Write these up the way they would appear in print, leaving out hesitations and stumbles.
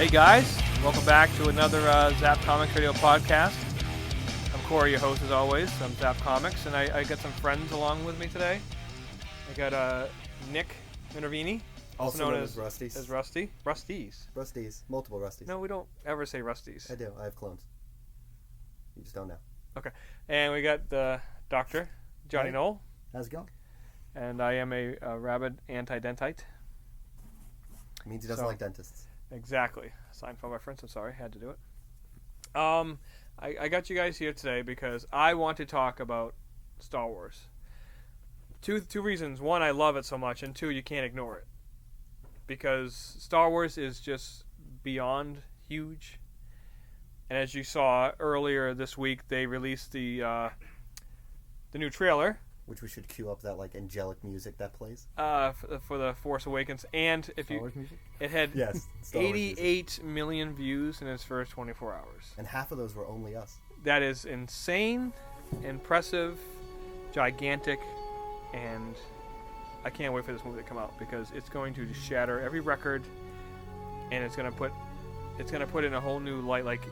Howdy, guys. Welcome back to another Zapp Comics Radio podcast. I'm Corry, your host as always. I'm Zapp Comics, and I got some friends along with me today. I got Nick Minervini, also known as Rusties. As Rusty. Rusties. Rusties. Multiple Rusties. No, we don't ever say Rusties. I do. I have clones. You just don't know. Okay. And we got the Dr. Johnny Knoll. How's it going? And I am a rabid anti-dentite. Means he doesn't like dentists. Exactly. Signed for my friends. I'm sorry. Had to do it. I got you guys here today because I want to talk about Star Wars. Two reasons. One, I love it so much, and two, you can't ignore it. Because Star Wars is just beyond huge. And as you saw earlier this week, they released the new trailer, which we should cue up that like angelic music that plays for the Force Awakens. And if Star Wars music? It had yes, 88 million views in its first 24 hours. And half of those were only us. That is insane, impressive, gigantic, and I can't wait for this movie to come out because it's going to shatter every record, and it's going to put it in a whole new light. Like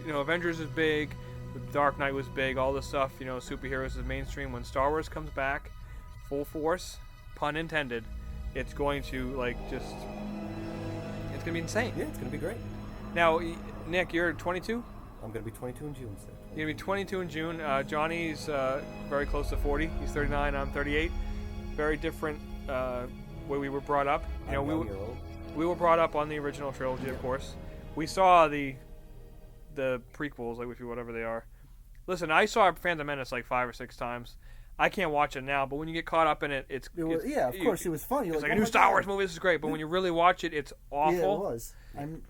Avengers is big, The Dark Knight was big, all this stuff. Superheroes is mainstream. When Star Wars comes back, full force, pun intended, it's going to it's going to be insane. Yeah, it's going to be great. Now, Nick, you're 22. I'm going to be 22 in June. So You're going to be 22 in June. Johnny's very close to 40. He's 39. I'm 38. Very different way we were brought up. We were brought up on the original trilogy, of course. We saw the prequels, whatever they are. Listen, I saw Phantom Menace like 5 or 6 times. I can't watch it now, but when you get caught up in it, it's of course, it was fun. It's like a new Star Wars movie. This is great, but when you really watch it, it's awful. Yeah, it was.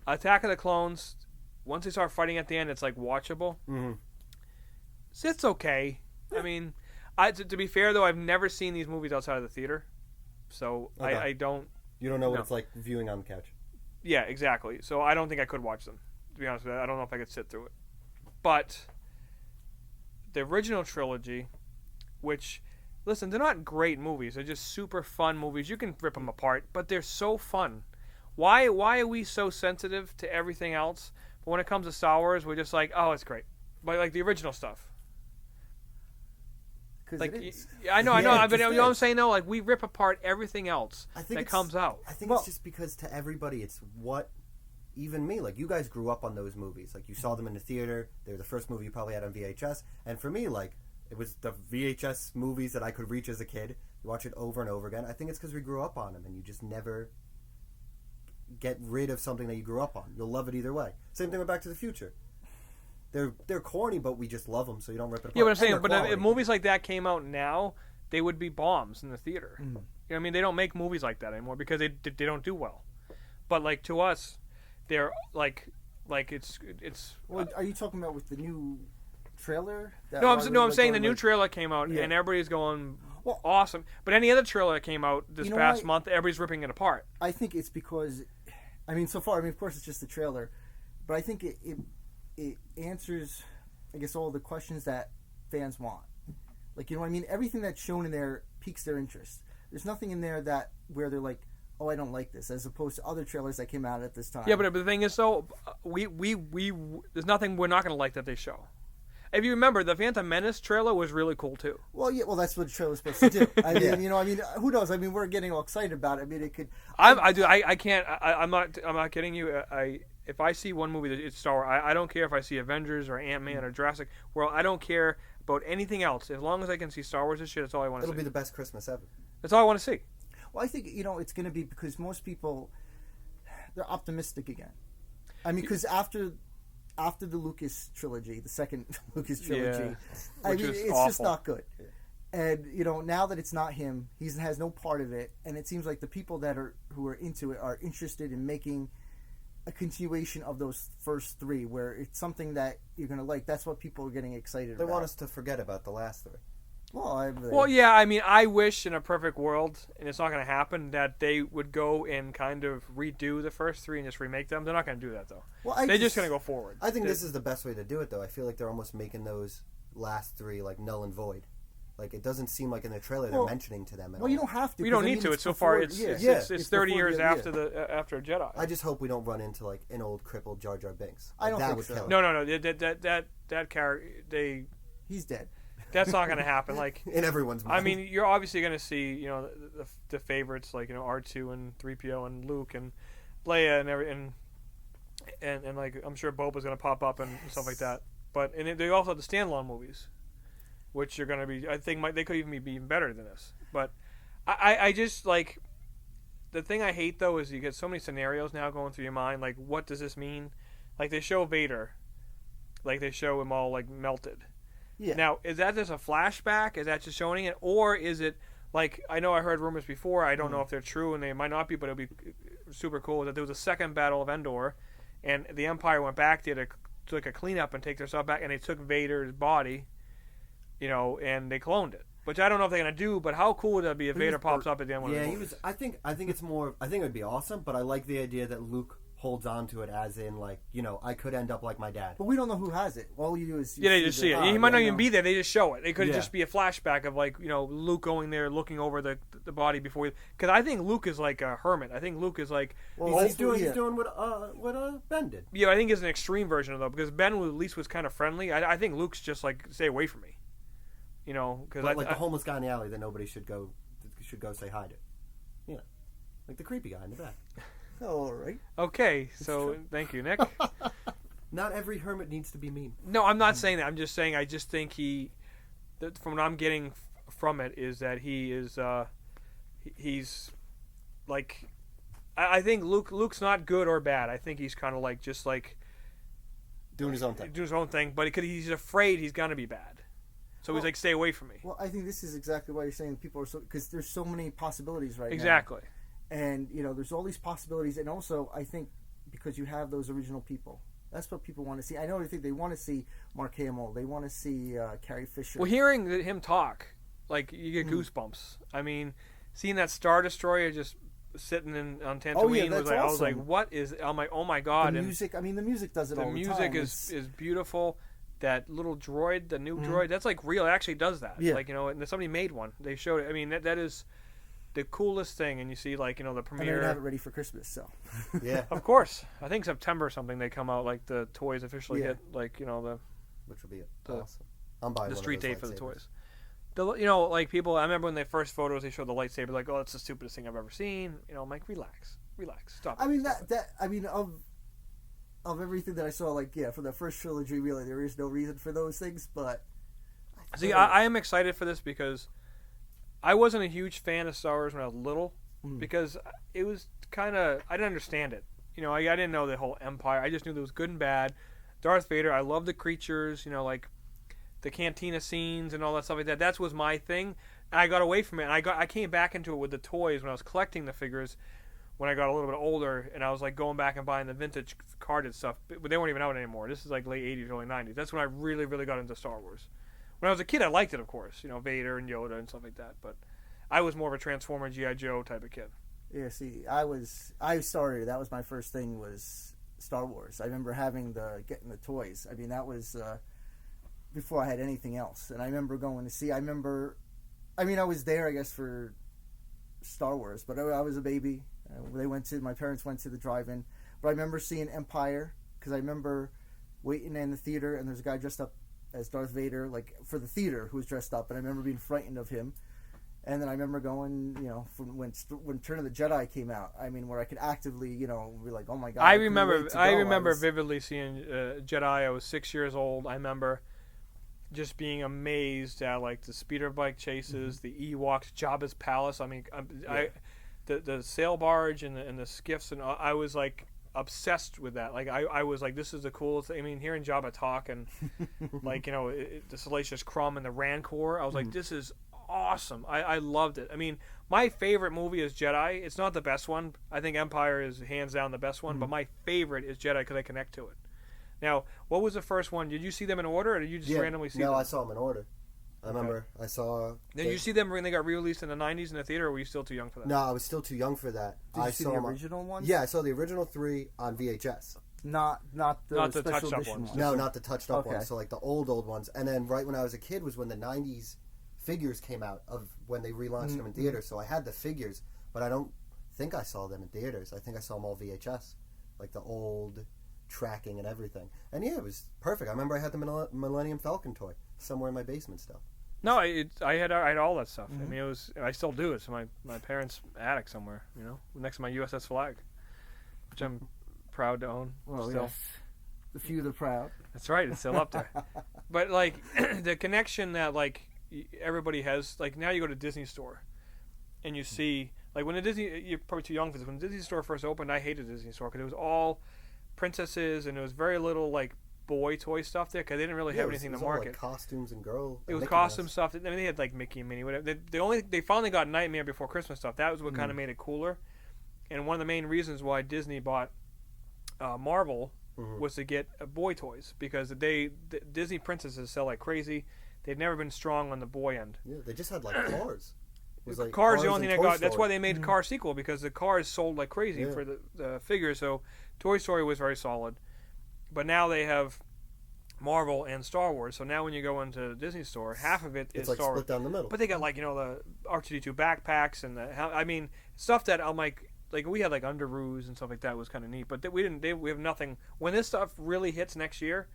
Attack of the Clones. Once they start fighting at the end, it's like watchable. Mm-hmm. So it's okay. I mean, to be fair though, I've never seen these movies outside of the theater, so okay. I don't. You don't know what it's like viewing on the couch. Yeah, exactly. So I don't think I could watch them. To be honest with you, I don't know if I could sit through it. But the original trilogy, which, listen, they're not great movies. They're just super fun movies. You can rip them apart, but they're so fun. Why are we so sensitive to everything else? But when it comes to Star Wars, we're just like, oh, it's great. But like the original stuff. Because it is. I know. But you know what I'm saying, though? Like, we rip apart everything else that comes out. I think it's just because to everybody, it's what... Even me, like, you guys grew up on those movies. Like, you saw them in the theater. They were the first movie you probably had on VHS. And for me, like, it was the VHS movies that I could reach as a kid. You watch it over and over again. I think it's because we grew up on them, and you just never get rid of something that you grew up on. You'll love it either way. Same thing with Back to the Future. They're corny, but we just love them, so you don't rip it apart. Yeah, but I'm saying, if movies like that came out now, they would be bombs in the theater. Mm. You know what I mean? They don't make movies like that anymore because they don't do well. But, like, to us... They're like it's. Well, are you talking about with the new trailer? I'm saying the new trailer came out and everybody's going awesome. But any other trailer that came out this past month, everybody's ripping it apart. I think it's because, so far, of course, it's just the trailer, but I think it answers, I guess, all the questions that fans want. Like, everything that's shown in there piques their interest. There's nothing in there where they're like, oh, I don't like this, as opposed to other trailers that came out at this time. Yeah, but the thing is, though, we there's nothing we're not going to like that they show. If you remember, the Phantom Menace trailer was really cool too. Well, yeah, that's what the trailer's supposed to do. Who knows? We're getting all excited about it. It could. I can't. I'm not kidding you. If I see one movie that it's Star Wars, I don't care if I see Avengers or Ant-Man or Jurassic World. I don't care about anything else. As long as I can see Star Wars and shit, that's all I want to see. It'll be the best Christmas ever. That's all I want to see. Well, I think, it's going to be because most people, they're optimistic again. Because after the Lucas trilogy, the second Lucas trilogy, it's awful. Just not good. And, now that it's not him, he has no part of it. And it seems like the people who are into it are interested in making a continuation of those first 3, where it's something that you're going to like. That's what people are getting excited about. They want us to forget about the last 3. Well, yeah, I wish in a perfect world, and it's not going to happen, that they would go and kind of redo the first 3 and just remake them. They're not going to do that, though. They're just going to go forward. I think this is the best way to do it, though. I feel like they're almost making those last 3, like, null and void. Like, it doesn't seem like in the trailer they're mentioning to them at all. Well, you don't have to. We don't need to. It's so far. It's 30 years after after Jedi. I just hope we don't run into like an old crippled Jar Jar Binks. I don't think so. No. That character, he's dead. That's not going to happen. Like in everyone's mind. I mean, you're obviously going to see the favorites like R2 and 3PO and Luke and Leia and like I'm sure Boba's going to pop up and stuff like that. But they also have the standalone movies, which are going to be, I think, they could even be even better than this. But I just, like, the thing I hate, though, is you get so many scenarios now going through your mind. Like, what does this mean? Like, they show Vader. Like, they show him all, like, melted. Yeah. Now, is that just a flashback? Is that just showing it? Or is it, like, I know I heard rumors before. I don't know if they're true, and they might not be, but it would be super cool that there was a second Battle of Endor, and the Empire went back, did a cleanup and take their stuff back, and they took Vader's body, and they cloned it. Which I don't know if they're gonna do, but how cool would that be if Vader pops up at the end of the movie? he was. I think it's more. I think it would be awesome, but I like the idea that Luke holds on to it, as in, like, I could end up like my dad. But we don't know who has it. All you do is they just see it. He might not even be there. They just show it. It could just be a flashback of, like, Luke going there, looking over the body before. Because I think Luke is like a hermit. I think Luke is like. Well, he's doing what Ben did. Yeah, I think it's an extreme version of that, because Ben at least was kind of friendly. I think Luke's just like, stay away from me. Because like the homeless guy in the alley that nobody should go say hi to. Like the creepy guy in the back. All right. Okay, so thank you, Nick. Not every hermit needs to be mean. No, I'm not saying that. I'm just saying I just think from what I'm getting from it is that he's like, I think Luke's not good or bad. I think he's kind of like just like doing his own thing. But he's afraid he's gonna be bad. So he's like, stay away from me. Well, I think this is exactly why you're saying people are so, because there's so many possibilities right now. Exactly. And, there's all these possibilities. And also, I think because you have those original people, that's what people want to see. I think they want to see Mark Hamill. They want to see Carrie Fisher. Well, hearing him talk, like, you get goosebumps. I mean, seeing that Star Destroyer just sitting on Tatooine was like, awesome. I was like, what is? I'm like, oh my god! The music. The music does it all the time. The music is beautiful. That little droid, the new droid, that's like real. It actually does that. Yeah. Like, and somebody made one. They showed it. I mean, that is the coolest thing. And you see, like, the premiere. And they have it ready for Christmas, so. Yeah. Of course. I think September or something they come out, like, the toys officially hit, like, which will be awesome. I'm buying the street date for the toys. The like, people, I remember when they first photos, they showed the lightsaber, like, oh, it's the stupidest thing I've ever seen. I'm like, relax, stop. I mean, of everything that I saw, like, for the first trilogy, really, there is no reason for those things, but... See, I am excited for this because I wasn't a huge fan of Star Wars when I was little, because it was kind of... I didn't understand it. I didn't know the whole Empire. I just knew there was good and bad. Darth Vader, I love the creatures, like the cantina scenes and all that stuff like that. That was my thing. And I got away from it, and I came back into it with the toys when I was collecting the figures when I got a little bit older, and I was like going back and buying the vintage carded stuff, but they weren't even out anymore. This is like late 80s, early 90s. That's when I really, really got into Star Wars. When I was a kid, I liked it, of course, Vader and Yoda and stuff like that, but I was more of a Transformer, G.I. Joe type of kid. Yeah, see, I started, that was my first thing, was Star Wars. I remember getting the toys. I mean, that was before I had anything else, and I remember going to see, I was there, I guess, for Star Wars, but I was a baby. My parents went to the drive-in, but I remember seeing Empire, because I remember waiting in the theater, and there's a guy dressed up as Darth Vader, like, for the theater, who was dressed up, and I remember being frightened of him. And then I remember going, from when Return of the Jedi came out, I mean, where I could actively, be like, oh my god. I remember vividly seeing Jedi. I was 6 years old. I remember just being amazed at, like, the speeder bike chases, the Ewoks, Jabba's palace. I mean, the sail barge and the skiffs, and I was like obsessed with that. Like, I was like, this is the coolest thing. I mean, hearing Jabba talk and like, the Salacious Crumb and the Rancor, I was like, this is awesome. I loved it. I mean, my favorite movie is Jedi. It's not the best one. I think Empire is hands down the best one, but my favorite is Jedi because I connect to it. Now, what was the first one? Did you see them in order, or did you just randomly see them? No, I saw them in order. I remember I saw... Did you see them when they got re-released in the 90s in the theater, or were you still too young for that? No, I was still too young for that. Did you see the original ones? Yeah, I saw the original 3 on VHS. Not the special edition ones. No, not the touched up ones. So like the old ones. And then right when I was a kid was when the 90s figures came out of when they relaunched them in theaters. So I had the figures, but I don't think I saw them in theaters. I think I saw them all VHS, like the old tracking and everything. And yeah, it was perfect. I remember I had the Millennium Falcon toy somewhere in my basement still. No, I had all that stuff. I mean, I still do. It's in my parents' attic somewhere, next to my USS flag, which I'm proud to own. Well, still. Yes. The few the proud. That's right. It's still up there. But like the connection that like everybody has, like now you go to Disney Store, and you see like when you're probably too young for this. When the Disney Store first opened, I hated Disney Store because it was all princesses and it was very little like boy toy stuff there because they didn't really have anything to market. Like costumes and girl. It was costume stuff. I mean, they had like Mickey and Minnie. Whatever. They finally got Nightmare Before Christmas stuff. That was what kind of made it cooler. And one of the main reasons why Disney bought Marvel was to get boy toys because the Disney princesses sell like crazy. They'd never been strong on the boy end. Yeah, they just had like Cars. Like Cars the only thing they got. That's why they made Cars sequel because the Cars sold like crazy for the figures. So Toy Story was very solid. But now they have Marvel and Star Wars. So now when you go into the Disney Store, half of it is like Star Wars. Split down the middle. But they got like the R2-D2 backpacks and stuff that I'm like we had like underoos and stuff like that. It was kind of neat. But we have nothing. When this stuff really hits next year,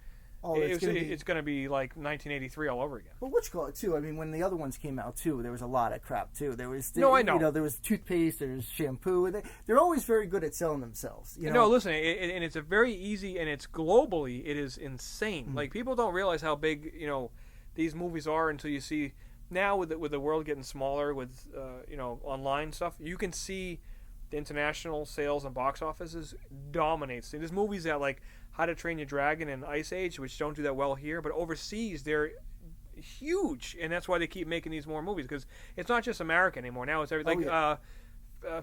it's going to be like 1983 all over again. Well, what you call it too? I mean, when the other ones came out too, there was a lot of crap too. There was I know. There was toothpaste, there's shampoo. They're always very good at selling themselves. No, listen, and it's a very easy, and it's globally, it is insane. Like people don't realize how big these movies are until you see now with the world getting smaller with online stuff. You can see the international sales and box offices dominates. There's movies that like How to Train Your Dragon and Ice Age, which don't do that well here, but overseas they're huge, and that's why they keep making these more movies because it's not just America anymore. Now it's everything.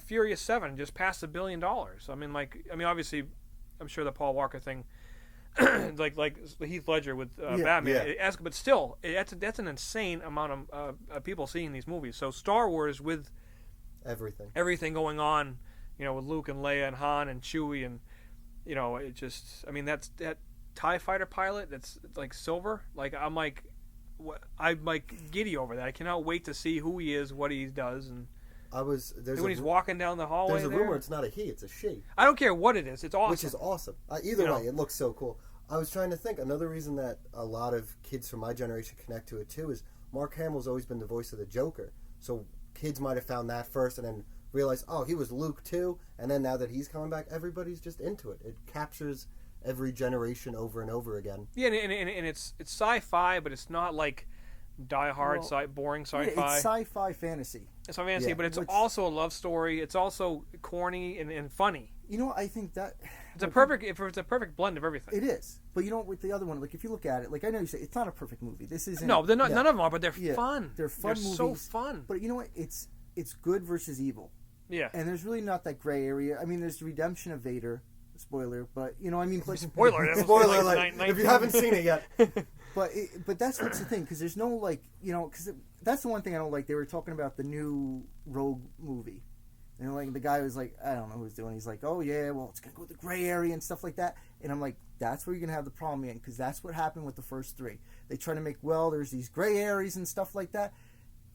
Furious 7 just passed $1 billion. I mean, obviously, I'm sure the Paul Walker thing, like Heath Ledger with Batman, but still, that's an insane amount of people seeing these movies. So Star Wars with everything going on, with Luke and Leia and Han and Chewie and. It just, I mean, that TIE fighter pilot that's like silver. Like, I'm like giddy over that. I cannot wait to see who he is, what he does. And when he's walking down the hallway. There's a rumor it's not a he, it's a she. I don't care what it is. It's awesome. Which is awesome. Either way, it looks so cool. I was trying to think. Another reason that a lot of kids from my generation connect to it too is Mark Hamill's always been the voice of the Joker. So kids might have found that first and then realize, oh, he was Luke too, and then now that he's coming back, everybody's just into it. It captures every generation over and over again. Yeah, and it's sci-fi, but it's not like die-hard, boring sci-fi. Yeah, it's sci-fi fantasy. It's fantasy, but it's also a love story. It's also corny and funny. I think that it's a perfect blend of everything. It is, but with the other one, like if you look at it, like I know you say it's not a perfect movie. This isn't. No, they're not. None of them are, but they're fun. They're fun movies. So fun. But you know what? It's good versus evil. Yeah. And there's really not that gray area. I mean, there's the redemption of Vader. Spoiler, but But spoiler. Spoiler alert. If you haven't seen it yet. But that's what's the thing, because there's no because that's the one thing I don't like. They were talking about the new Rogue movie, and like the guy was like, I don't know who was doing. He's like, oh yeah, well it's gonna go to the gray area and stuff like that. And I'm like, that's where you're gonna have the problem in, because that's what happened with the first three. They try to make there's these gray areas and stuff like that.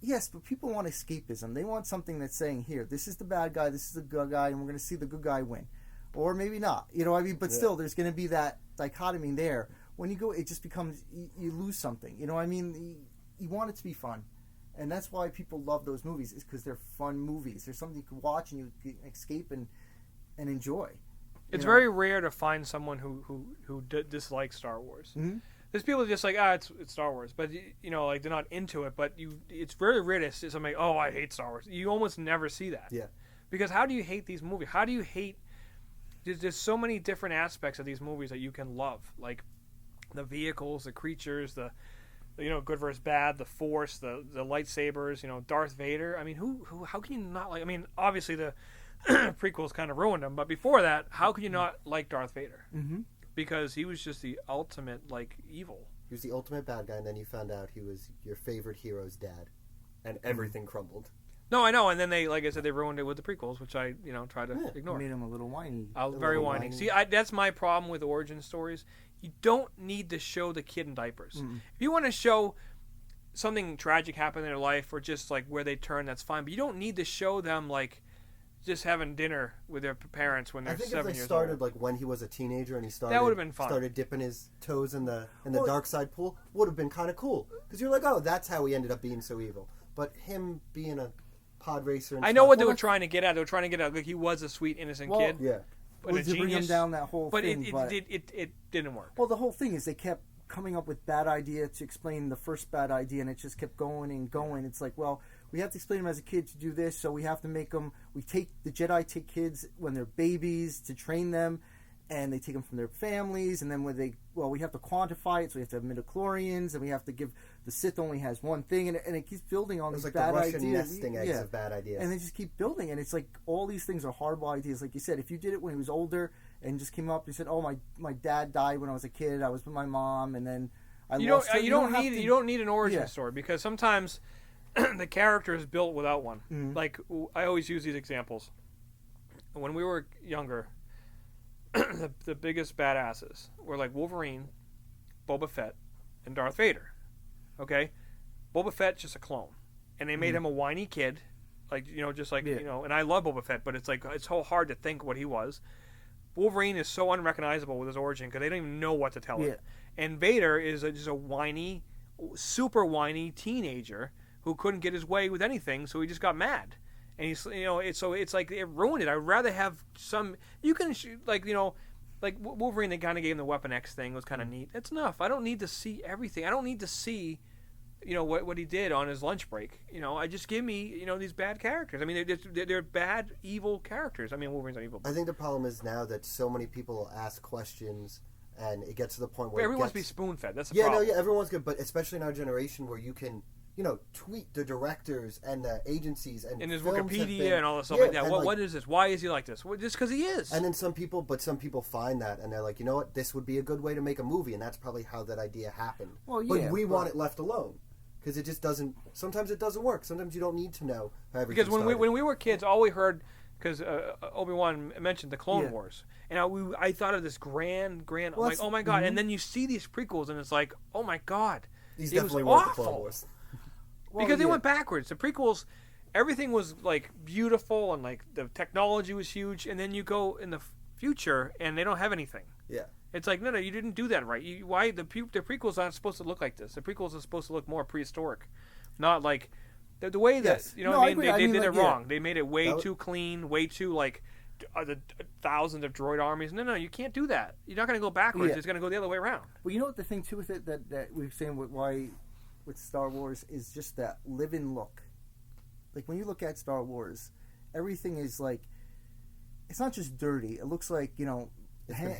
Yes, but people want escapism. They want something that's saying, here, this is the bad guy, this is the good guy, and we're going to see the good guy win. Or maybe not. But still, there's going to be that dichotomy there. When you go, it just becomes, you lose something. You want it to be fun. And that's why people love those movies, is because they're fun movies. There's something you can watch and you can escape and enjoy. It's very rare to find someone who dislikes Star Wars. Mm-hmm. There's people just like, it's Star Wars, but like they're not into it. But it's very rare to see somebody, oh, I hate Star Wars. You almost never see that. Yeah. Because how do you hate these movies? How do you hate? There's so many different aspects of these movies that you can love, like the vehicles, the creatures, the good versus bad, the Force, the lightsabers, Darth Vader. I mean, how can you not like? I mean, obviously the prequels kind of ruined him, but before that, how could you not like Darth Vader? Mm-hmm. Because he was just the ultimate, evil. He was the ultimate bad guy, and then you found out he was your favorite hero's dad. And everything crumbled. No, I know, and then they, like I said, they ruined it with the prequels, which I, try to ignore. Made him a little whiny. Very whiny. See, that's my problem with origin stories. You don't need to show the kid in diapers. Mm-hmm. If you want to show something tragic happened in their life or just like where they turn, that's fine. But you don't need to show them like just having dinner with their parents when they're 7 years old. I think if they started like when he was a teenager and he started, that would have been fun. Started dipping his toes in the dark side pool, would have been kind of cool. Because you're like, oh, that's how he ended up being so evil. But him being a pod racer and I know what they were trying to get at. They were trying to get at like he was a sweet, innocent kid. Yeah. But to bring him down that whole thing. But it didn't work. Well, the whole thing is they kept coming up with bad idea to explain the first bad idea, and it just kept going and going. It's like, well, we have to explain him as a kid to do this, so we have to make them. The Jedi take kids when they're babies to train them, and they take them from their families, and then we have to quantify it, so we have to have midichlorians, and we have to give the Sith only has one thing, and it keeps building on these like bad the Russian ideas. nesting eggs of bad ideas, and they just keep building, and it's like all these things are horrible ideas. Like you said, if you did it when he was older and just came up and said, "Oh, my dad died when I was a kid. I was with my mom, and then you don't need an origin story, because sometimes the character is built without one. Mm-hmm. Like I always use these examples. When we were younger, the biggest badasses were like Wolverine, Boba Fett, and Darth Vader. Okay, Boba Fett's just a clone, and they made him a whiny kid, like just like And I love Boba Fett, but it's like it's so hard to think what he was. Wolverine is so unrecognizable with his origin because they don't even know what to tell him. And Vader is just a whiny, super whiny teenager who couldn't get his way with anything, so he just got mad. And he's it's like it ruined it. I'd rather have some like Wolverine. They kind of gave him the Weapon X thing, was kind of neat. It's enough. I don't need to see everything. I don't need to see what he did on his lunch break. I just give me these bad characters. I mean, they're bad, evil characters. I mean, Wolverine's not evil. I think the problem is now that so many people ask questions, and it gets to the point where everyone wants to be spoon-fed. That's the problem. Everyone's good, but especially in our generation where you can tweet the directors and the agencies and his Wikipedia and all this stuff like that. What is this? Why is he like this? Well, just because he is. And then some people find that and they're like, you know what? This would be a good way to make a movie, and that's probably how that idea happened. Well, yeah, but we want it left alone. Because it just doesn't. Sometimes it doesn't work. Sometimes you don't need to know how everything started. Because when we were kids, all we heard, because Obi-Wan mentioned the Clone Wars, and I thought of this grand. I'm like, oh my god! Mm-hmm. And then you see these prequels, and it's like, oh my god, these definitely weren't the Clone Wars. Because they went backwards. The prequels, everything was like beautiful and like the technology was huge, and then you go in the future and they don't have anything. Yeah. It's like, no, you didn't do that right. Why the prequels aren't supposed to look like this? The prequels are supposed to look more prehistoric, not like the way that they did it wrong. They made it way too clean, way too like the thousands of droid armies. No, you can't do that. You're not going to go backwards. It's going to go the other way around. Well, you know what the thing too with it that we were saying with Star Wars is just that live-in look. Like when you look at Star Wars, everything is like, it's not just dirty. It looks like the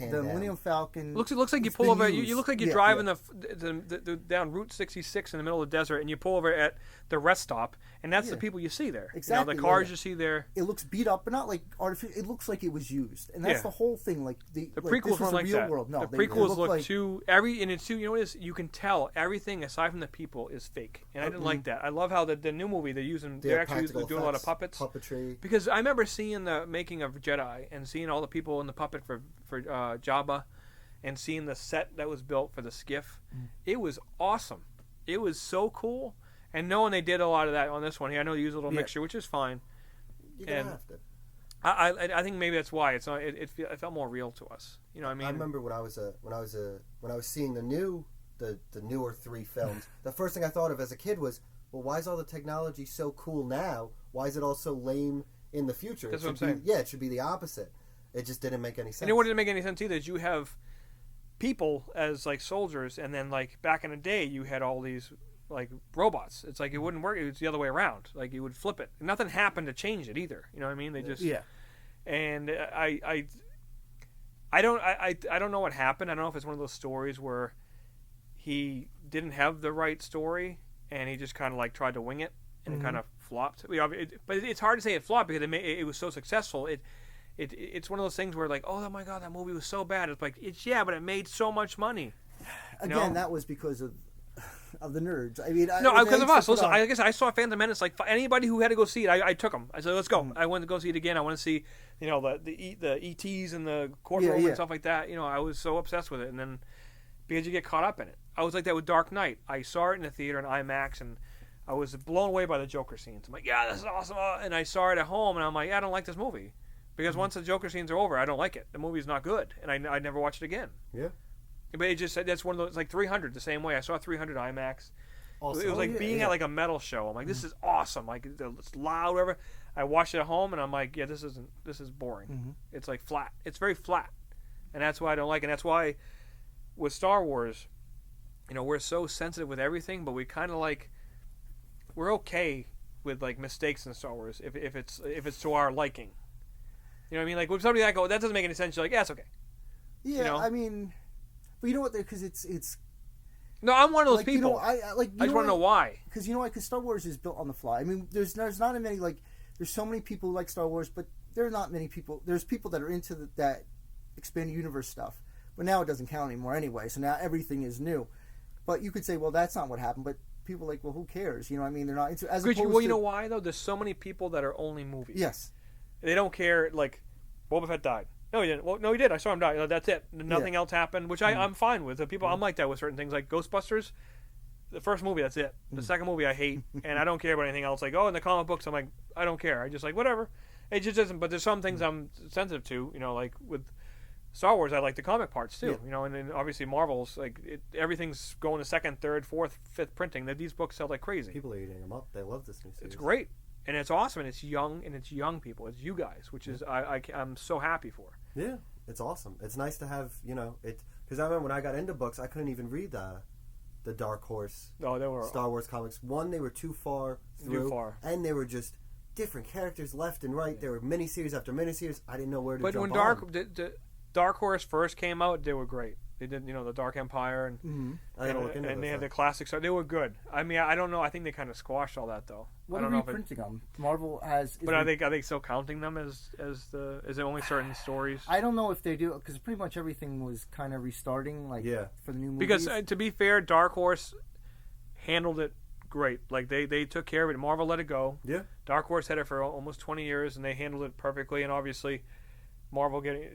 Millennium Falcon. Looks like you pull over. You look like you're driving the down Route 66 in the middle of the desert, and you pull over at the rest stop, and that's the people you see there. Exactly. The cars you see there. It looks beat up, but not like artificial. It looks like it was used, and that's the whole thing. Like the prequels weren't like that. World. No, the prequels look like too and it's too. You know what it is? You can tell everything aside from the people is fake, and I didn't like that. I love how the new movie they're actually doing a lot of puppetry. Because I remember seeing the making of Jedi and seeing all the people in the puppet for Jabba, and seeing the set that was built for the skiff. It was awesome. It was so cool. And knowing they did a lot of that on this one here, I know they use a little mixture, which is fine. You don't have to. I think maybe that's why it's not. It felt more real to us. You know what I mean? I remember when I was seeing the newer 3 films. The first thing I thought of as a kid was, well, why is all the technology so cool now? Why is it all so lame in the future? That's what I'm saying. Yeah, it should be the opposite. It just didn't make any sense. And it wouldn't make any sense either. Is you have people as like soldiers, and then like back in the day, you had all these like robots. It's like it wouldn't work. It's the other way around. Like you would flip it. Nothing happened to change it either. You know what I mean? They just And I don't know what happened. I don't know if it's one of those stories where he didn't have the right story and he just kind of like tried to wing it and it kind of flopped. But it's hard to say it flopped because it was so successful. It's one of those things where like, oh my god, that movie was so bad. It's like but it made so much money. Again, that was because of the nerds. I mean, because of us. Listen, I guess I saw Phantom Menace. Like anybody who had to go see it, I took them. I said, let's go. I went to go see it again. I want to see, the ETs and the courtroom and stuff like that. I was so obsessed with it. And then because you get caught up in it. I was like that with Dark Knight. I saw it in the theater in IMAX, and I was blown away by the Joker scenes. I'm like, yeah, this is awesome. And I saw it at home, and I'm like, yeah, I don't like this movie. Because once the Joker scenes are over, I don't like it. The movie's not good, and I never watched it again. Yeah. But it just, that's one of those, it's like 300 the same way. I saw 300 IMAX. Also, it was like being at like a metal show. I'm like, this is awesome. Like, it's loud, whatever. I watched it at home, and I'm like, yeah, this is boring. Mm-hmm. It's like flat. It's very flat. And that's why I don't like it. And that's why with Star Wars, we're so sensitive with everything, but we kind of like, we're okay with like mistakes in Star Wars if it's to our liking. You know what I mean? Like with somebody that go, that doesn't make any sense. You're like, yeah, it's okay. Yeah, I mean, but you know what? Because it's. No, I'm one of those like, people. I just want to know why. Because you know why? Because Star Wars is built on the fly. I mean, there's not many like. There's so many people who like Star Wars, but there are not many people. There's people that are into that expanded universe stuff, but now it doesn't count anymore anyway. So now everything is new. But you could say, well, that's not what happened. But people are like, well, who cares? You know what I mean? They're not into. You know why though? There's so many people that are only movies. Yes. They don't care. Like, Boba Fett died. No, he didn't. Well, no, he did. I saw him die. That's it. Nothing else happened, which I'm fine with. The people, I'm like that with certain things. Like Ghostbusters, the first movie, that's it. The second movie, I hate, and I don't care about anything else. Like, in the comic books, I'm like, I don't care. I just like, whatever. It just doesn't. But there's some things I'm sensitive to. Like with Star Wars, I like the comic parts too. And then obviously Marvel's like everything's going to second, third, fourth, fifth printing. That these books sell like crazy. People are eating them up. They love this new series. It's great, and it's awesome, and it's young, and it's young people. It's you guys, which is I'm so happy for. Yeah, it's awesome. It's nice to have it because I remember when I got into books, I couldn't even read the Dark Horse Star Wars comics. One, they were too far through, and they were just different characters left and right. There were miniseries after miniseries. I didn't know where to jump on. But when Dark Horse first came out, they were great. They did, the Dark Empire, and they had the classics. So they were good. I mean, I don't know. I think they kind of squashed all that though. What are reprinting them? Marvel has. But are they still counting them as is it only certain stories? I don't know if they do because pretty much everything was kind of restarting. For the new movies. Because to be fair, Dark Horse handled it great. Like they took care of it. Marvel let it go. Yeah. Dark Horse had it for almost 20 years, and they handled it perfectly. And obviously, Marvel getting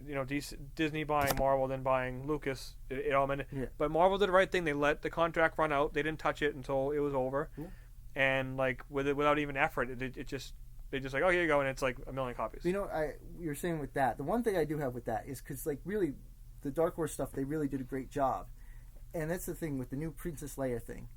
Disney buying Marvel, then buying Lucas, it all meant. Yeah. But Marvel did the right thing. They let the contract run out. They didn't touch it until it was over, and like without even effort, they just like, oh, here you go, and it's like 1 million copies. You're saying with that. The one thing I do have with that is because like really, the Dark Horse stuff they really did a great job, and that's the thing with the new Princess Leia thing.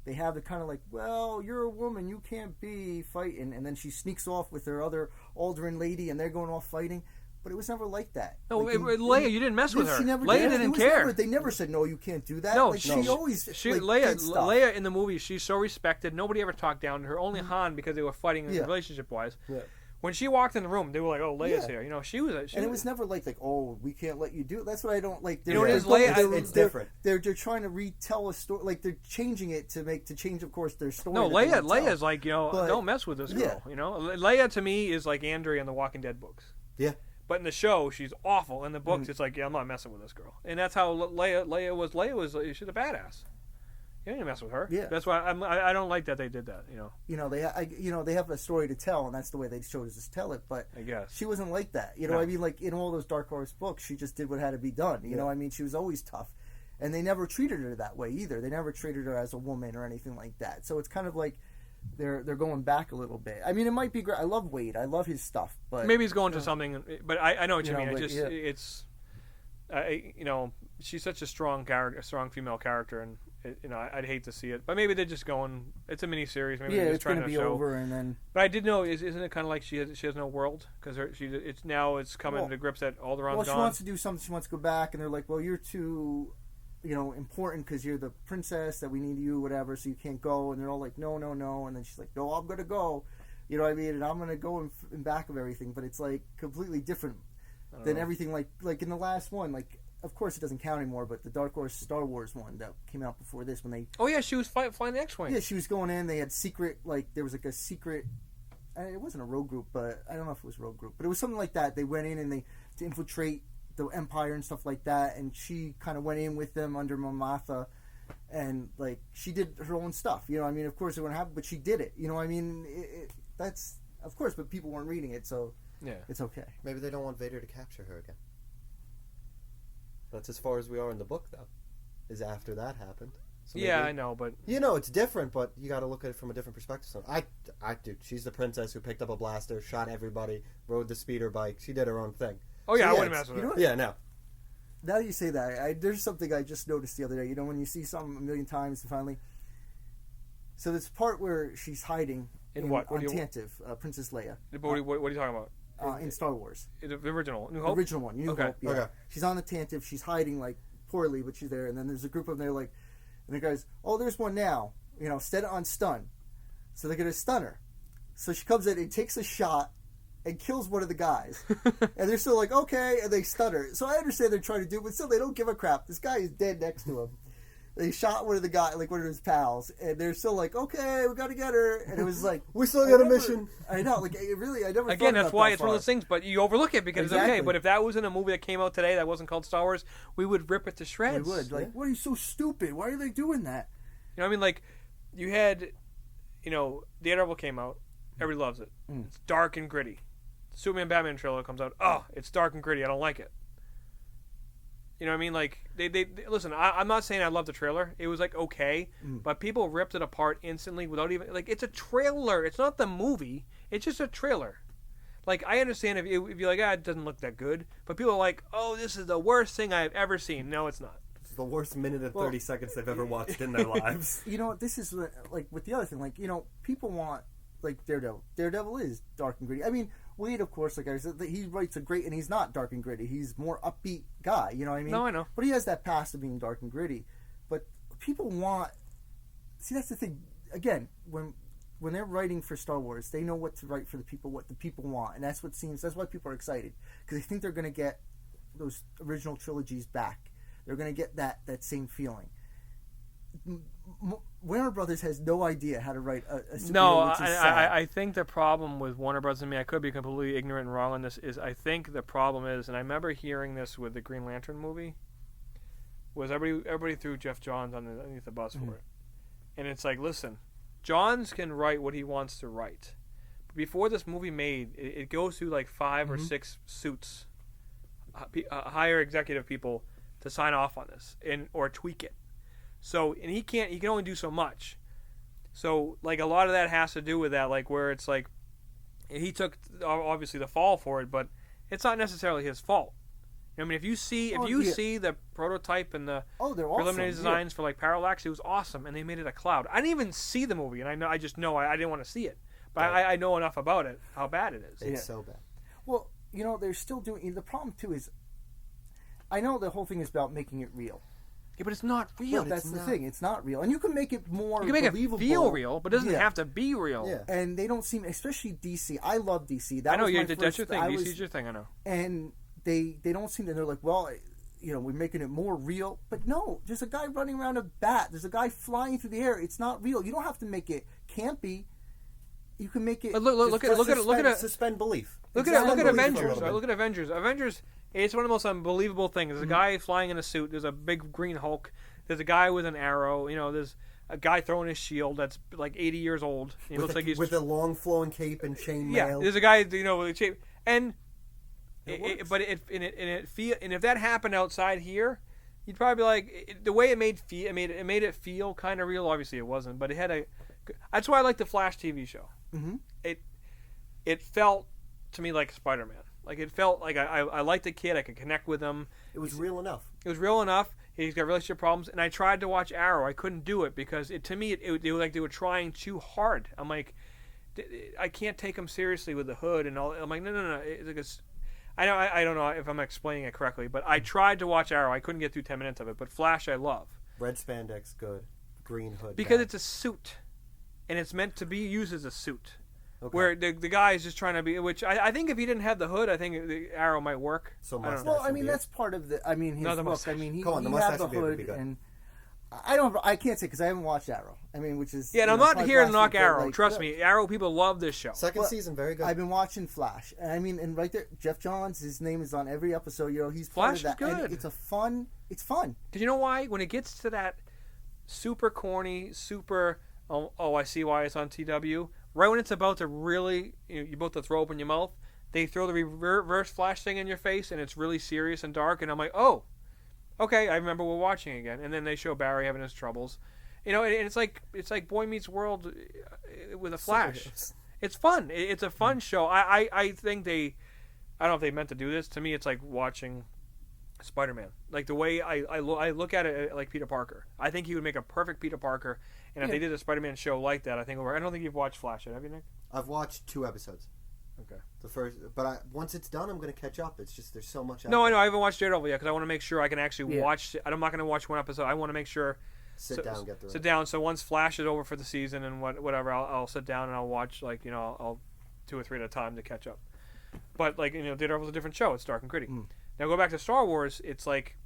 They have the kind of like, well, you're a woman, you can't be fighting, and then she sneaks off with her other Aldrin lady, and they're going off fighting. But it was never like that. No, Leia, you didn't mess with her. Leia didn't care. They never said, no, you can't do that. No, Leia in the movie, she's so respected. Nobody ever talked down to her. Only Han, because they were fighting relationship-wise. Yeah. When she walked in the room, they were like, oh, Leia's here. She was. And it was never like, oh, we can't let you do it. That's what I don't like. It's different. They're trying to retell a story. Like, they're changing it to change, of course, their story. No, Leia's like, don't mess with this girl. Yeah. Leia, to me, is like Andrea in the Walking Dead books. Yeah. But in the show, she's awful. In the books, it's like, I'm not messing with this girl. And that's how Leia was. Leia was, she's a badass. You didn't mess with her. Yeah. That's why I don't like that they did that. They have a story to tell, and that's the way they chose us to tell it. But I guess she wasn't like that. I mean, like in all those Dark Horse books, she just did what had to be done. You know, I mean, she was always tough, and they never treated her that way either. They never treated her as a woman or anything like that. So it's kind of like they're going back a little bit. I mean, it might be great. I love Wade. I love his stuff, but maybe he's going to something. But I know what you mean. But, she's such a strong character, a strong female character, and I'd hate to see it. But maybe they're just going. It's a mini series. Maybe they're just it's going to be show. over, and then. But I did know, isn't it kind of like she has no world because it's coming to grips that Alderaan. Well, she wants to do something. She wants to go back, and they're like, well, you're too. Important because you're the princess that we need you, whatever, so you can't go. And they're all like, no. And then she's like, no, I'm going to go. You know what I mean? And I'm going to go in back of everything. But it's like completely different than everything like in the last one. Like, of course, it doesn't count anymore, but the Dark Horse Star Wars one that came out before this when they... Oh, yeah, she was flying the X-Wing. Yeah, she was going in. They had secret, there was like a secret... It wasn't a rogue group, but I don't know if it was a rogue group. But it was something like that. They went in and to infiltrate the Empire and stuff like that, and she kind of went in with them under Mamatha, and like she did her own stuff. I mean, of course it wouldn't happen, but she did it. I mean, that's of course, but people weren't reading it, so it's okay. Maybe they don't want Vader to capture her again. That's as far as we are in the book, though. is after that happened. So yeah, I know, but it's different, but you got to look at it from a different perspective. So dude, she's the princess who picked up a blaster, shot everybody, rode the speeder bike. She did her own thing. Oh yeah, so, I wouldn't mess with her. Yeah, no. Now that you say that, there's something I just noticed the other day. When you see something a million times and finally, so this part where she's hiding in what? On Tantive, Princess Leia. What are you talking about? In Star Wars, the original New Hope. The original one, New Hope. Yeah. Okay. She's on the Tantive. She's hiding like poorly, but she's there. And then there's a group of them there, like, and the guys, oh, there's one now. Set it on stun, so they're gonna stun her. So she comes in and takes a shot and kills one of the guys. And they're still like, okay, and they stun her. So I understand they're trying to do it, but still they don't give a crap. This guy is dead next to him. They shot one of the guys, like one of his pals, and they're still like, okay, we gotta get her. And it was like, we still got a mission. I know, like, it really, I never Again, thought that's about why that it's far. one of those things, but you overlook it because Exactly. it's okay. But if that was in a movie that came out today that wasn't called Star Wars, we would rip it to shreds. We would. Like, what are you so stupid? Why are they doing that? You know what I mean? Like, you had, Daredevil came out. Everybody loves it. It's dark and gritty. The Superman Batman trailer comes out. Oh, it's dark and gritty. I don't like it. You know what I mean? Like, they listen, I'm not saying I love the trailer. It was, like, okay. But people ripped it apart instantly without even, like, it's a trailer. It's not the movie. It's just a trailer. Like, I understand if you're like, it doesn't look that good. But people are like, oh, this is the worst thing I've ever seen. No, it's not. It's the worst minute and 30 seconds they've ever watched in their lives. This is, like, with the other thing. Like, people want, like, Daredevil. Daredevil is dark and gritty. I mean, Wade, of course, like I said, he writes a great, and he's not dark and gritty. He's more upbeat guy, you know what I mean? No, I know. But he has that past of being dark and gritty. But people want... See, that's the thing. Again, when they're writing for Star Wars, they know what to write for the people, what the people want. And that's why people are excited. Because they think they're going to get those original trilogies back. They're going to get that same feeling. Warner Brothers has no idea how to write a superhero. No, which is sad. I think the problem with Warner Brothers, I mean, I could be completely ignorant and wrong on this, is I think the problem is, and I remember hearing this with the Green Lantern movie, was everybody threw Jeff Johns underneath the bus for it. And it's like, listen, Johns can write what he wants to write. But before this movie made, it goes through like 5 or 6 suits, higher executive people to sign off on this or tweak it. So, and he can only do so much. So, like, a lot of that has to do with that, like, where it's like, he took, obviously, the fall for it, but it's not necessarily his fault. I mean, if you see the prototype and the preliminary designs for, like, Parallax, it was awesome, and they made it a cloud. I didn't even see the movie, and I just know I didn't want to see it. But I know enough about it, how bad it is. It's so bad. Well, they're still doing... The problem, too, is... I know the whole thing is about making it real. Yeah, but it's not real. Well, that's the thing. It's not real. And you can make it more You can make believable. it feel real, but it doesn't have to be real. Yeah. And they don't seem... Especially DC. I love DC. I know, that's your thing. DC's your thing, I know. And they don't seem to... They're like, well, we're making it more real. But no, there's a guy running around a bat. There's a guy flying through the air. It's not real. You don't have to make it campy. You can make it... But look at suspend belief. Look at Avengers. Look at Avengers. Avengers, it's one of the most unbelievable things. There's a guy flying in a suit. There's a big green Hulk. There's a guy with an arrow. There's a guy throwing his shield that's like 80 years old. He looks like he's with a long flowing cape and chainmail. Yeah, there's a guy with a shape. And if that happened outside here, you'd probably be like, the way it made it feel kind of real. Obviously, it wasn't, but it had that's why I like the Flash TV show. Mm-hmm. It felt to me like Spider-Man. Like, it felt like I liked the kid. I could connect with him. It was real enough. It was real enough. He's got relationship problems, and I tried to watch Arrow. I couldn't do it because to me it was like they were trying too hard. I'm like, I can't take him seriously with the hood and all. I'm like, no. It's like I don't know if I'm explaining it correctly, but I tried to watch Arrow. I couldn't get through 10 minutes of it. But Flash, I love. Red spandex, good. Green hood, because bad. it's a suit, and it's meant to be used as a suit. Okay. Where the guy is just trying to be, which I think if he didn't have the hood, I think the Arrow might work. So that's part of the. I mean, his look. I mean, he had the hood, and I can't say because I haven't watched Arrow. I mean, which is and I'm not here to knock Arrow. Trust me, Arrow people love this show. Second season, very good. I've been watching Flash, and I mean, and right there, Jeff Johns, his name is on every episode. He's part Flash of that. is good. And it's fun. Because you know why? When it gets to that super corny, super I see why it's on TW. Right when it's about to really, you're about to throw open your mouth, they throw the reverse Flash thing in your face, and it's really serious and dark. And I'm like, oh, Okay, I remember we're watching again, and then they show Barry having his troubles. And it's like Boy Meets World with a Flash. It's fun. It's a fun show. I think they, I don't know if they meant to do this. To me, it's like watching Spider-Man. Like the way I look at it like Peter Parker. I think he would make a perfect Peter Parker. And if they did a Spider-Man show like that, I don't think you've watched Flash yet, have you, Nick? I've watched 2 episodes. Okay. The first, but once it's done, I'm going to catch up. It's just there's so much. No, I know. I haven't watched Daredevil yet because I want to make sure I can actually watch. I'm not going to watch one episode. I want to make sure. Sit down, get through. Sit down. So once Flash is over for the season and whatever, I'll sit down and I'll watch I'll 2 or 3 at a time to catch up. But Daredevil's a different show. It's dark and gritty. Now go back to Star Wars. It's like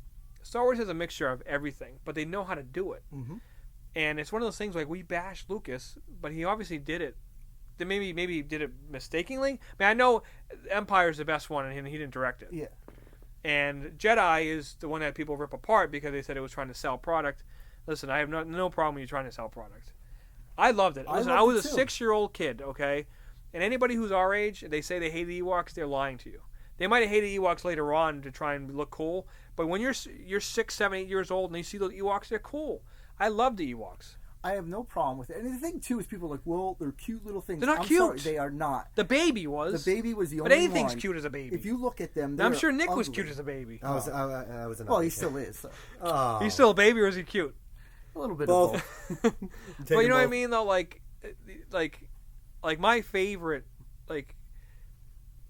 Star Wars has a mixture of everything, but they know how to do it. Mm-hmm. And it's one of those things like we bash Lucas, but he obviously did it. They maybe did it mistakenly. I mean, I know Empire's the best one, and he didn't direct it. Yeah. And Jedi is the one that people rip apart because they said it was trying to sell product. Listen, I have no problem with you trying to sell product. I loved it. Listen, I was a 6-year-old kid, okay? And anybody who's our age, they say they hate the Ewoks, they're lying to you. They might have hated Ewoks later on to try and look cool, but when you're 6, 7, 8 years old and you see those Ewoks, they're cool. I love the Ewoks. I have no problem with it. And the thing, too, is people are like, well, they're cute little things. They're not cute. Sorry, they are not. The baby was. The baby was the only one. But anything's cute as a baby. If you look at them, I'm sure Nick ugly. was cute as a baby. I was an well, he still is. So. Oh. He's still a baby or is he cute? A little bit both. of both. But you know what I mean, though? Like my favorite,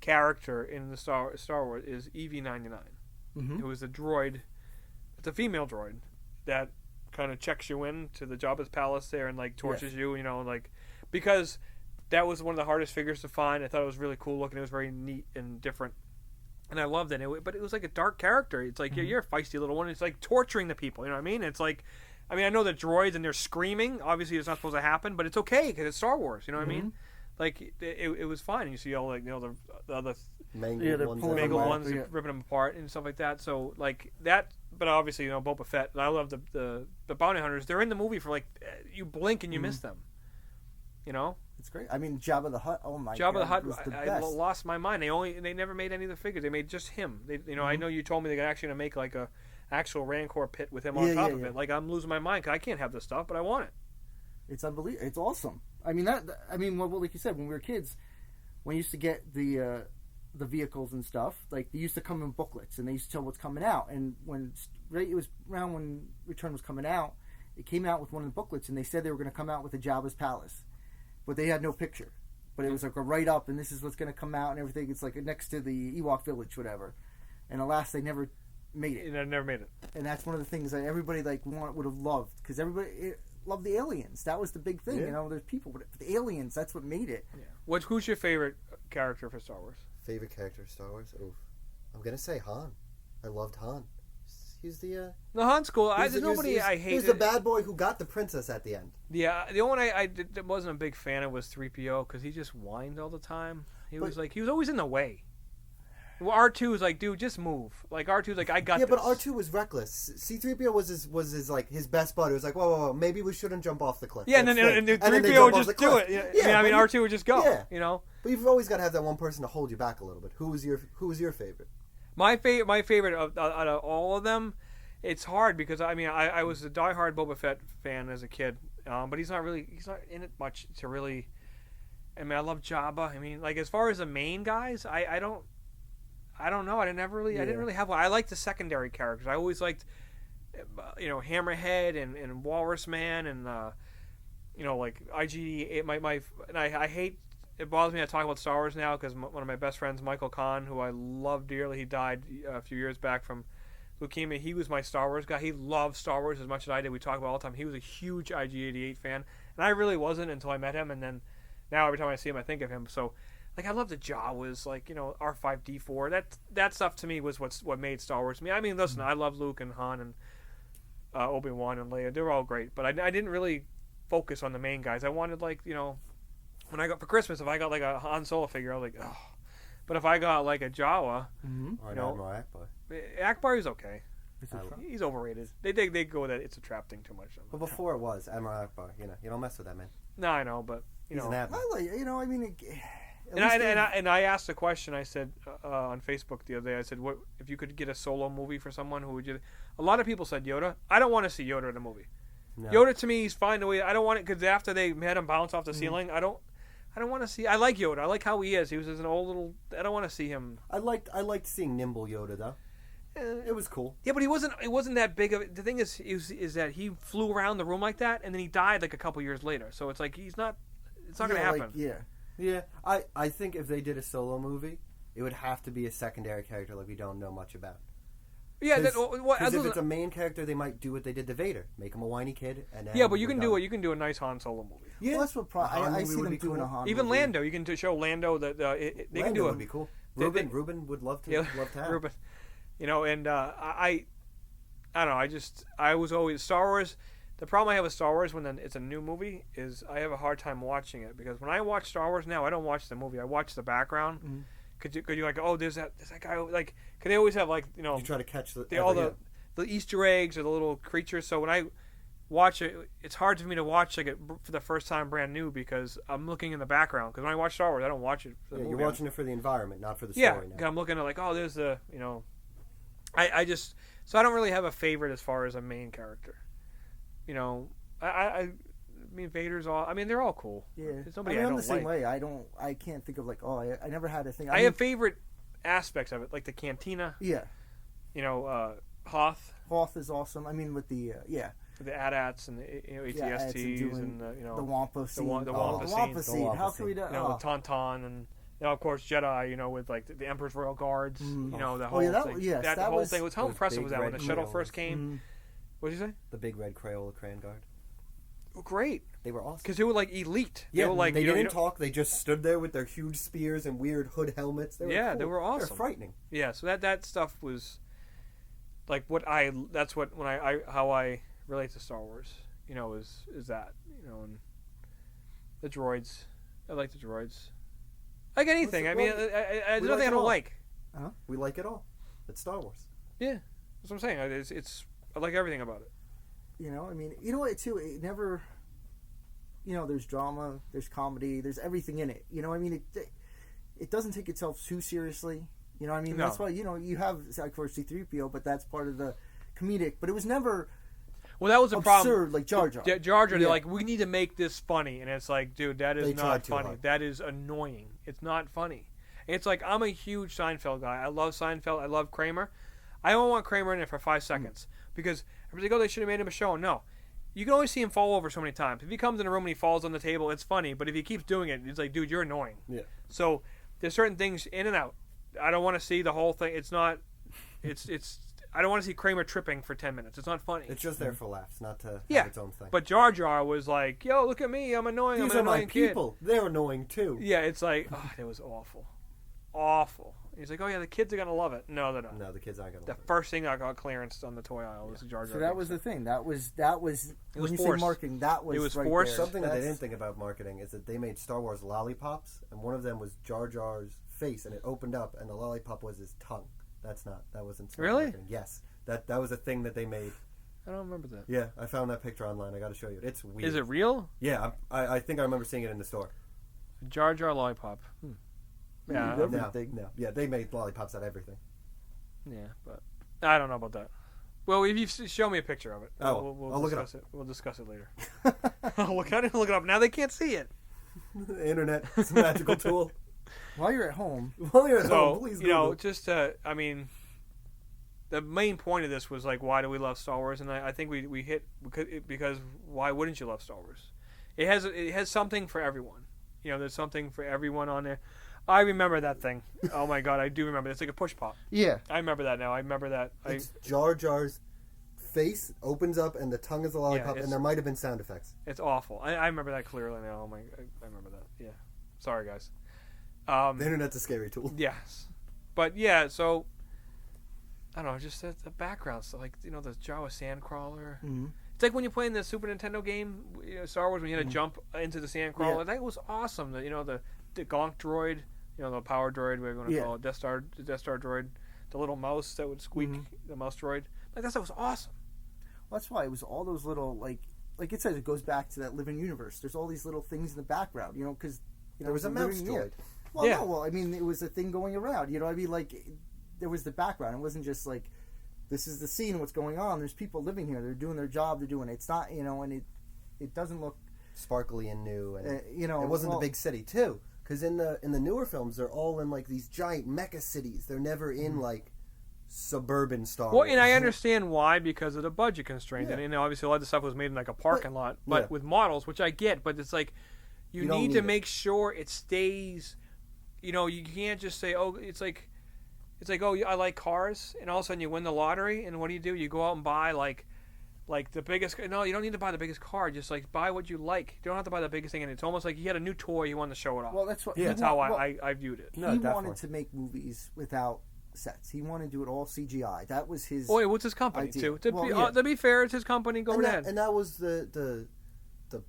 character in the Star Wars is EV-99. Mm-hmm. It was a droid. It's a female droid that kind of checks you in to the Jabba's palace there and tortures you, because that was one of the hardest figures to find. I thought it was really cool looking. It was very neat and different, and I loved it. But it was like a dark character. It's like you're a feisty little one. It's like torturing the people. You know what I mean? It's like, I know the droids and they're screaming. Obviously, it's not supposed to happen, but it's okay because it's Star Wars. You know what I mean? Like it was fine. You see all the other mangled ones ripping them apart and stuff like that. So that. But obviously, Boba Fett. And I love the bounty hunters. They're in the movie for you blink and you miss them. It's great. I mean, Jabba the Hutt. Oh my God, Jabba the Hutt. was the I best. lost my mind. They never made any of the figures. They made just him. I know you told me they're actually gonna make a actual Rancor pit with him on top of it. I'm losing my mind because I can't have this stuff, but I want it. It's unbelievable. It's awesome. I mean well, like you said, when we were kids, when you used to get the vehicles and stuff, they used to come in booklets and they used to tell what's coming out. And it was around when Return was coming out, it came out with one of the booklets and they said they were going to come out with a Jabba's palace, but they had no picture. But it was like a write up, and this is what's going to come out and everything. It's next to the Ewok village, whatever. And alas, they never made it. I never made it. And that's one of the things that everybody would have loved, because everybody loved the aliens. That was the big thing. There's people, but the aliens, that's what made it. Yeah. Who's your favorite character for Star Wars? Favorite character of Star Wars? Oof. I'm gonna say Han. I loved Han. He's the no, Han's cool. There's nobody I hate. He's the bad boy who got the princess at the end. Yeah, the only one I wasn't a big fan of was 3PO because he just whined all the time. He was always in the way. Well, R2 was like, dude, just move. R2 was like, I got this. Yeah, but R2 was reckless. C-3PO was his best buddy. It was like, whoa, maybe we shouldn't jump off the cliff. Yeah, and then 3PO would just do it. Yeah, R2 would just go. Yeah. But you've always got to have that one person to hold you back a little bit. Who was your favorite? My favorite out of all of them, it's hard because I was a diehard Boba Fett fan as a kid, but he's not in it much to really. I love Jabba. As far as the main guys, I don't know. I didn't really have one. I liked the secondary characters. I always liked, Hammerhead and Walrus Man and IG. I hate. It bothers me to talk about Star Wars now because one of my best friends, Michael Kahn, who I love dearly, he died a few years back from leukemia. He was my Star Wars guy. He loved Star Wars as much as I did. We talk about it all the time. He was a huge IG-88 fan, and I really wasn't until I met him. And then now every time I see him, I think of him. So. I love the Jawas, R5-D4. That stuff to me was what made Star Wars to me. Listen, I love Luke and Han and Obi-Wan and Leia. They're all great, but I didn't really focus on the main guys. I wanted when I got for Christmas, if I got a Han Solo figure, I was like, oh. But if I got a Jawa, or an Admiral Akbar. Akbar is okay. He's overrated. They go with that. It's a trap thing too much. But before it was Admiral Akbar. You don't mess with that man. No, I know, but he's an admiral. And I asked a question. I said on Facebook the other day. I said, "What if you could get a solo movie for someone? Who would you?" A lot of people said Yoda. I don't want to see Yoda in a movie. No. Yoda to me, he's fine the way. I don't want it because after they had him bounce off the ceiling, I don't want to see. I like Yoda. I like how he is. He was an old little. I don't want to see him. I liked seeing nimble Yoda though. It was cool. Yeah, but he wasn't. It wasn't that big of. The thing is that he flew around the room like that, and then he died like a couple years later. So it's like he's not. It's not going to happen. Yeah. I think if they did a solo movie, it would have to be a secondary character like we don't know much about. Yeah, because if it's a main character, they might do what they did to Vader, make him a whiny kid, and then yeah, but you can do it. You can do a nice Han Solo movie. Yeah, well, that's what I see them doing a Han movie. Even Lando, you can show Lando that they Lando can do it. Would be cool. Ruben would love to have. Ruben, and I don't know. I was always Star Wars. The problem I have with Star Wars when it's a new movie is I have a hard time watching it because when I watch Star Wars now, I don't watch the movie. I watch the background. Mm-hmm. Could you like, oh, there's that guy, like, cause they always have like, you try to catch all the Easter eggs or the little creatures. So when I watch it, it's hard for me to watch like it for the first time brand new because I'm looking in the background. Because when I watch Star Wars, I don't watch it for the movie. You're watching it for the environment, not for the story. Yeah, I'm looking at like, oh, there's the, I don't really have a favorite as far as a main character. I mean, Vader's all. I mean, they're all cool. Yeah, I'm the same way. I can't think of like. Oh, I never had a thing. I have favorite aspects of it, like the cantina. Yeah. Hoth. Hoth is awesome. I mean, with the the AT-ATs and the ATSTs and the Wampa scene. The Wampa scene. How can we do? The Tauntaun and of course Jedi. With like the Emperor's Royal Guards. The whole thing. Yes, that whole thing was how impressive was that when the shuttle first came. Mm-hmm. What did you say? The big red Crayola Crayon Guard. Oh, great. They were awesome. Because they were like elite. Yeah, they were like they didn't talk. They just stood there with their huge spears and weird hood helmets. They were cool. They were awesome. They were frightening. Yeah, so that stuff was like how I relate to Star Wars. Is that and the droids. I like the droids. Like anything. I mean, there's nothing I don't like. Uh-huh. We like it all. It's Star Wars. Yeah, that's what I'm saying. It's I like everything about it. I mean, you know what, too? It never, there's drama, there's comedy, there's everything in it. I mean, it doesn't take itself too seriously. I mean, that's why, you have, of course, C-3PO, but that's part of the comedic. But it was never that was a absurd, like Jar Jar. Jar Jar, they're like, we need to make this funny. And it's like, dude, that is not funny. Hard. That is annoying. It's not funny. It's like, I'm a huge Seinfeld guy. I love Seinfeld. I love Kramer. I don't want Kramer in it for 5 seconds. Because everybody's like, they should have made him a show. No. You can only see him fall over so many times. If he comes in a room and he falls on the table, it's funny. But if he keeps doing it, it's like, dude, you're annoying. Yeah. So there's certain things in and out. I don't want to see the whole thing. It's not. It's. I don't want to see Kramer tripping for 10 minutes. It's not funny. It's just there for laughs, not to have its own thing. But Jar Jar was like, yo, look at me. I'm annoying. These I'm an are annoying my kid. people. They're annoying too. Yeah, it's like, it was awful. Awful. He's like, oh yeah, the kids are gonna love it. No, they're not. No, the kids aren't gonna. The first thing I got clearance on the toy aisle was Jar Jar. So that was the thing. That was when you say marketing. That was it was right forced. there. Something that they didn't think about marketing is that they made Star Wars lollipops, and one of them was Jar Jar's face, and it opened up, and the lollipop was his tongue. That wasn't really marketing. Yes, that was a thing that they made. I don't remember that. Yeah, I found that picture online. I got to show you. It's weird. Is it real? Yeah, I think I remember seeing it in the store. Jar Jar lollipop. Yeah, no. Yeah, they made lollipops out of everything. Yeah, but I don't know about that. Well, if you show me a picture of it, we'll I'll discuss it. We'll discuss it later. I didn't look it up. Now they can't see it. The internet, it's a magical tool. While you're at home, please. Just I mean, the main point of this was like, why do we love Star Wars? And I think we hit because why wouldn't you love Star Wars? It has something for everyone. There's something for everyone on there. I remember that thing. Oh my god, I do remember. It's like a push pop. Yeah. I remember that now. I remember that. It's Jar Jar's face opens up and the tongue is a lollipop, and there might have been sound effects. It's awful. I remember that clearly now. Oh my, I remember that. Yeah. Sorry, guys. The internet's a scary tool. Yes. But yeah, so I don't know, just the background stuff, like the Jawa Sandcrawler. Mm-hmm. It's like when you play in the Super Nintendo game, Star Wars, when you had to jump into the Sandcrawler. Yeah. That was awesome. The Gonk droid. The power droid, we're going to call it, Death Star droid, the little mouse that would squeak, the mouse droid. Like, that stuff was awesome. Well, that's why it was all those little, like it says, it goes back to that living universe. There's all these little things in the background, because... there was a mouse droid. Well, Yeah. no, well, I mean, it was a thing going around. You know, I mean, like, there was the background. It wasn't just like, this is the scene, what's going on. There's people living here. They're doing their job. They're doing it. It's not, you know, and it doesn't look sparkly and new. And you know, it wasn't the big city too, because in the newer films, they're all in like these giant mecha cities. They're never in like suburban Star Wars. Well, and I understand why, because of the budget constraints. And obviously a lot of the stuff was made in like a parking lot, but with models, which I get, but it's like you need to make sure it stays. You know, you can't just say, oh, it's like, oh, I like cars, and all of a sudden you win the lottery, and what do? You go out and buy like the biggest. No, you don't need to buy the biggest car. Just like buy what you like. You don't have to buy the biggest thing, and it's almost like you had a new toy, you wanted to show it off. Well, that's what. That's how I viewed it. He wanted to make movies without sets. He wanted to do it all CGI. That was his. Oh, what's his company idea. too? To be fair, it's his company. Go ahead. And that was the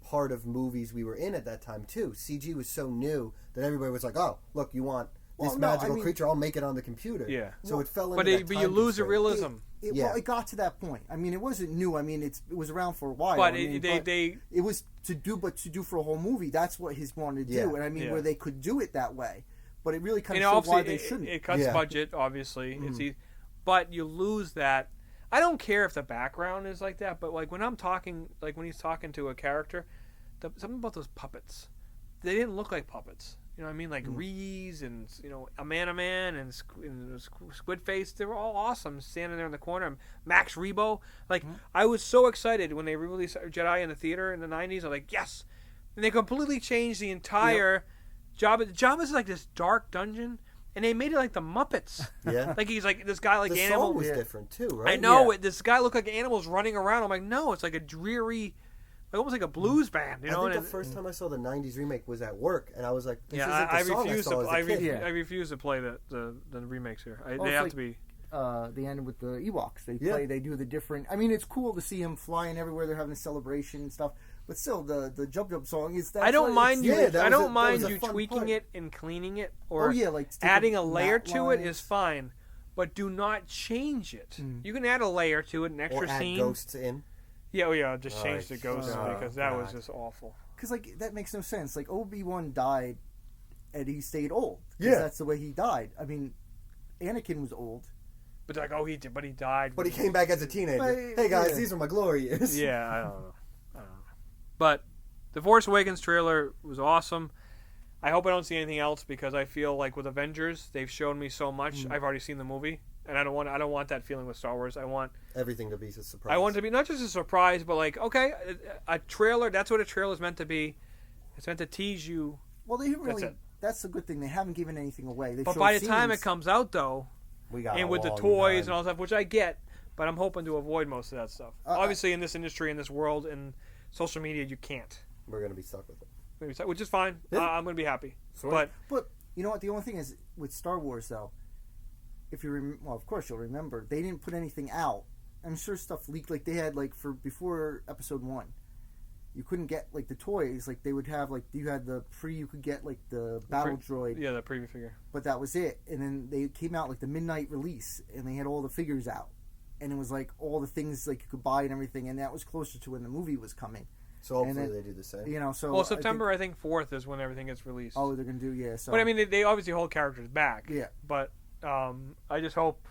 part of movies we were in at that time too. CG was so new that everybody was like, "Oh, look, you want this magical creature? I'll make it on the computer." Yeah. So it fell into but you lose the realism. Well, it got to that point. I mean, it wasn't new. I mean, it was around for a while. But it was to do for a whole movie. That's what he wanted to do. And I mean, where they could do it that way. But it really kind of showed why they shouldn't. It cuts budget, obviously. Mm-hmm. But you lose that. I don't care if the background is like that, but like when I'm talking, like when he's talking to a character, something about those puppets. They didn't look like puppets. You know what I mean? Like Reese and, you know, a man and Squid Face. They were all awesome standing there in the corner. Max Rebo. Like, I was so excited when they released Jedi in the theater in the 90s. I'm like, yes. And they completely changed the entire Jabba. Jabba's like this dark dungeon. And they made it like the Muppets. Yeah. Like he's like this guy like the animal. The song was different too, right? I know. This guy looked like animals running around. I'm like, no, it's like a dreary... Like almost like a blues band, you know. I think the first time I saw the '90s remake was at work, and I was like, "This isn't the I song refuse I saw as a kid." I refuse to play the remakes here. They have to be. The end with the Ewoks, they do the different. I mean, it's cool to see him flying everywhere. They're having a celebration and stuff, but still, the Jub Jub song is. I don't mind you. I don't mind you tweaking it and cleaning it, or like adding a layer to it is fine, but do not change it. You can add a layer to it, an extra scene. Add ghosts in. Yeah, just change the ghost because that was just awful. Because like that makes no sense. Like Obi-Wan died, and he stayed old. Yeah, that's the way he died. I mean, Anakin was old. But like, he died. But he came back as a teenager. Hey guys, these are my glory years. Yeah, I don't know. But the Force Awakens trailer was awesome. I hope I don't see anything else because I feel like with Avengers, they've shown me so much. I've already seen the movie. And I don't want that feeling with Star Wars. I want everything to be a surprise. I want it to be not just a surprise, but like, okay, a trailer. That's what a trailer is meant to be. It's meant to tease you. Well, they really. That's a good thing. They haven't given anything away. But by the time it comes out, though, and with the toys and all that stuff, which I get, but I'm hoping to avoid most of that stuff. Obviously, in this industry, in this world, in social media, you can't. We're gonna be stuck with it, which is fine. Yeah. I'm gonna be happy. But you know what? The only thing is with Star Wars, though. If you of course you'll remember, they didn't put anything out. I'm sure stuff leaked. Like they had before Episode 1, you couldn't get like the toys. Like they would have you had you could get like the battle droid. Yeah, the preview figure. But that was it. And then they came out like the midnight release, and they had all the figures out, and it was like all the things like you could buy and everything, and that was closer to when the movie was coming. So hopefully they do the same. You know, so September I think 4th is when everything gets released. Oh, they're gonna do So, but I mean, they obviously hold characters back. Yeah, but. I just hope.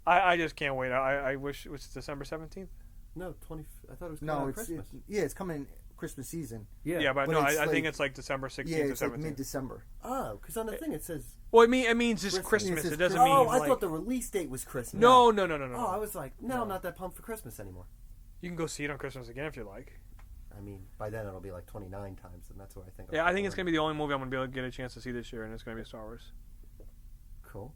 I just can't wait. I wish it was December 17th. No, 20. I thought it was coming Christmas. It's coming Christmas season. Yeah, but no, I think it's like December 16th or 17th. Yeah, it's like mid-December. Oh, because on the thing it says. Well, it means just Christmas. It doesn't mean. Oh, I thought the release date was Christmas. No. Oh, I was like, no, I'm not that pumped for Christmas anymore. You can go see it on Christmas again if you like. I mean, by then it'll be like 29 times, and that's what I think. I think it's going to be the only movie I'm going to be able to get a chance to see this year, and it's going to be Star Wars. Cool.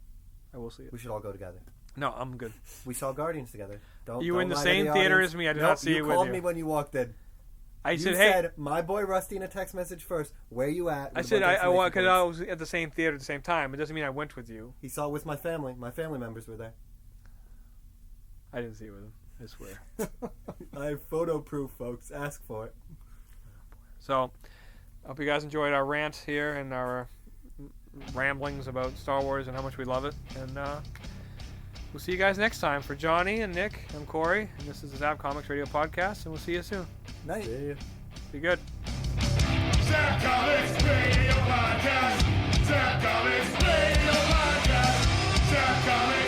I will see it. We should all go together. No, I'm good. We saw Guardians together. You were in the same theater as me. I did not see it with you. You called me when you walked in. I said, hey. You said, my boy Rusty in a text message first. Where you at? I said, I because I was at the same theater at the same time. It doesn't mean I went with you. He saw it with my family. My family members were there. I didn't see it with him. I swear. I have photo proof, folks. Ask for it. So, I hope you guys enjoyed our rant here and our ramblings about Star Wars and how much we love it. And we'll see you guys next time. For Johnny and Nick, I'm Corey, and this is the Zapp Comics Radio Podcast, and we'll see you soon. Night. See you. Be good. Zapp Comics Radio Podcast. Zapp Comics Radio Podcast. Zapp Comics.